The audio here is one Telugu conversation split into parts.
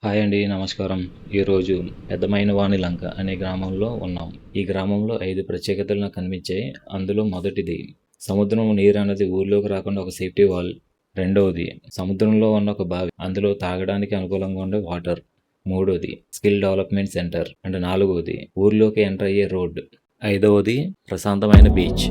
హాయ్ అండి. నమస్కారం. ఈరోజు పెద్దమైనవాని లంక అనే గ్రామంలో ఉన్నాం. ఈ గ్రామంలో 5 ప్రత్యేకతలు నాకు కనిపించాయి. అందులో మొదటిది సముద్రం నీరు అన్నది ఊర్లోకి రాకుండా ఒక సేఫ్టీ వాల్. రెండవది సముద్రంలో ఉన్న ఒక బావి. అందులో తాగడానికి అనుకూలంగా ఉండే వాటర్. మూడోది స్కిల్ డెవలప్మెంట్ సెంటర్. అండ్ నాలుగవది ఊర్లోకి ఎంటర్ అయ్యే రోడ్. ఐదవది ప్రశాంతమైన బీచ్.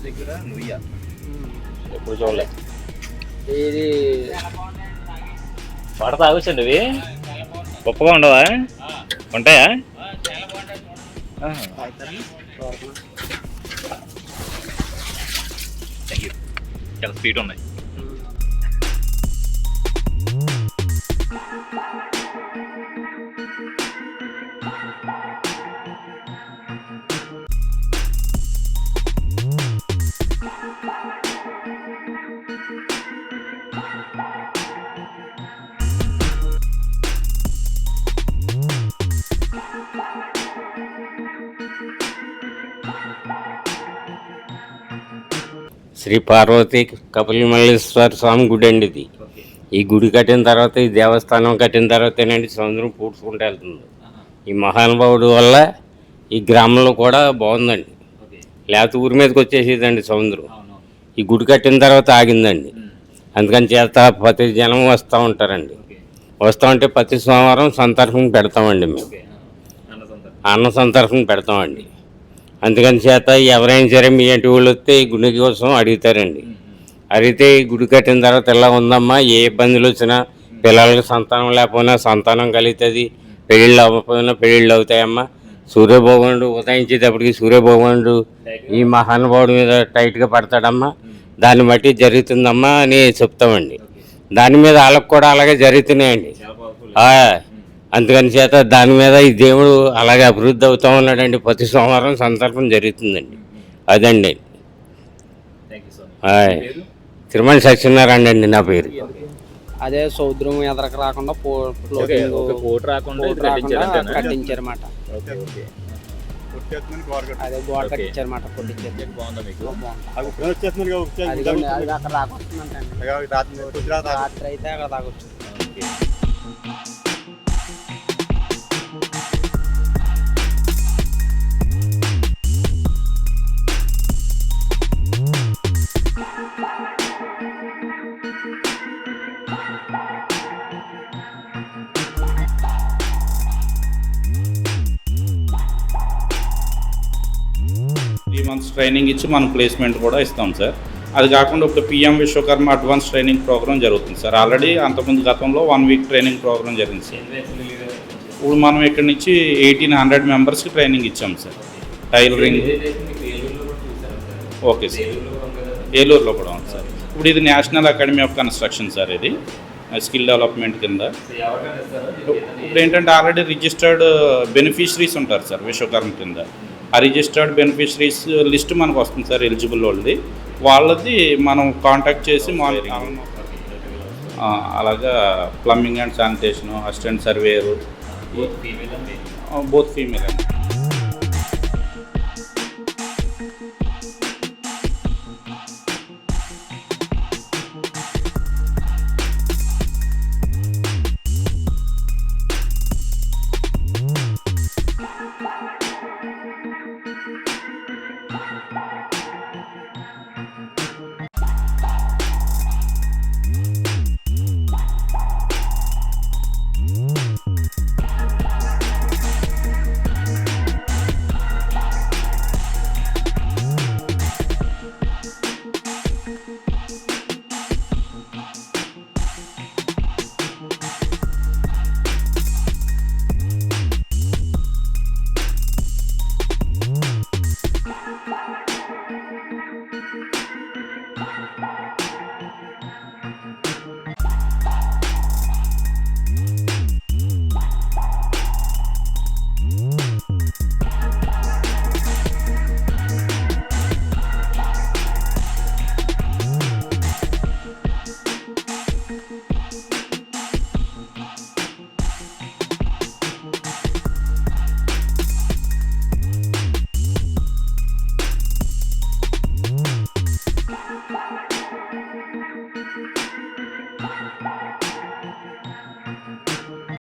దగ్గర నుయ్య ఎప్పుడు చూడలే. ఇది పాట తాగొచ్చండి ఇవి గొప్పగా ఉండవా? ఉంటాయా? Thank you. చాలా స్వీట్ ఉన్నాయి. శ్రీ పార్వతి కపిలమల్లేశ్వర స్వామి గుడి అండి ఇది. ఈ గుడి కట్టిన తర్వాత, ఈ దేవస్థానం కట్టిన తర్వాతేనండి సముద్రం పూడ్చుకుంటూ వెళ్తుంది. ఈ మహానుభావుడు వల్ల ఈ గ్రామంలో కూడా బాగుందండి. లేకపోతే ఊరి మీదకి వచ్చేసేదండి సముద్రం. ఈ గుడి కట్టిన తర్వాత ఆగిందండి. అందుకని చేత ప్రతి జనం వస్తూ ఉంటారండి. వస్తూ ఉంటే ప్రతి సోమవారం సంతర్పణ పెడతామండి. మేము అన్న సంతర్పణ పెడతామండి. అందుకని చేత ఎవరైనా సరే మీ ఇంటి వాళ్ళు వస్తే ఈ గుడి కోసం అడుగుతారండి. అడిగితే ఈ గుడి కట్టిన తర్వాత ఇలా ఉందమ్మా, ఏ ఇబ్బందులు వచ్చినా, పిల్లలకి సంతానం లేకపోయినా సంతానం కలుగుతుంది, పెళ్ళిళ్ళు అవ్వకపోయినా పెళ్ళిళ్ళు అవుతాయమ్మా, సూర్యభగవానుడు ఉదయించేటప్పటికి సూర్యభగవానుడు ఈ మహానుభావుడి మీద టైట్గా పడతాడమ్మా, దాన్ని బట్టి జరుగుతుందమ్మా అని చెప్తామండి. దాని మీద వాళ్ళకు కూడా అలాగే జరుగుతున్నాయండి. అందుకని చేత దాని మీద ఈ దేవుడు అలాగే అభివృద్ధి అవుతూ ఉన్నాడండి. ప్రతి సోమవారం సందర్భం జరుగుతుందండి. అదండి. తిరుమల సత్యనారాయణ అండి నా పేరు. అదే సముద్రం ఎదరకు రాకుండా కట్టించారన్నమాట. అదే గోడ కట్టించారన్నమాట. అక్కడ రాకొస్తుందండి. రాత్రి అయితే అక్కడ తాగొచ్చు. మంత్స్ ట్రైనింగ్ ఇచ్చి మనం ప్లేస్మెంట్ కూడా ఇస్తాం సార్. అది కాకుండా ఇప్పుడు PM Vishwakarma advance training program జరుగుతుంది సార్. ఆల్రెడీ అంతకుముందు గతంలో 1 వీక్ ట్రైనింగ్ ప్రోగ్రామ్ జరిగింది సార్. ఇప్పుడు మనం ఇక్కడి నుంచి 1800 మెంబర్స్కి ట్రైనింగ్ ఇచ్చాం సార్. టైలరింగ్. Okay sir. ఏలూరులో కూడా ఉంది సార్. ఇప్పుడు ఇది national academy of construction sir. ఇది స్కిల్ డెవలప్మెంట్ కింద. ఇప్పుడు ఏంటంటే ఆల్రెడీ రిజిస్టర్డ్ బెనిఫిషరీస్ ఉంటారు సార్ విశ్వకర్మ కింద. ఆ రిజిస్టర్డ్ బెనిఫిషరీస్ లిస్ట్ మనకు వస్తుంది సార్, ఎలిజిబుల్ వాళ్ళది మనం కాంటాక్ట్ చేసి అలాగా plumbing and sanitation, assistant surveyor, both female అండి.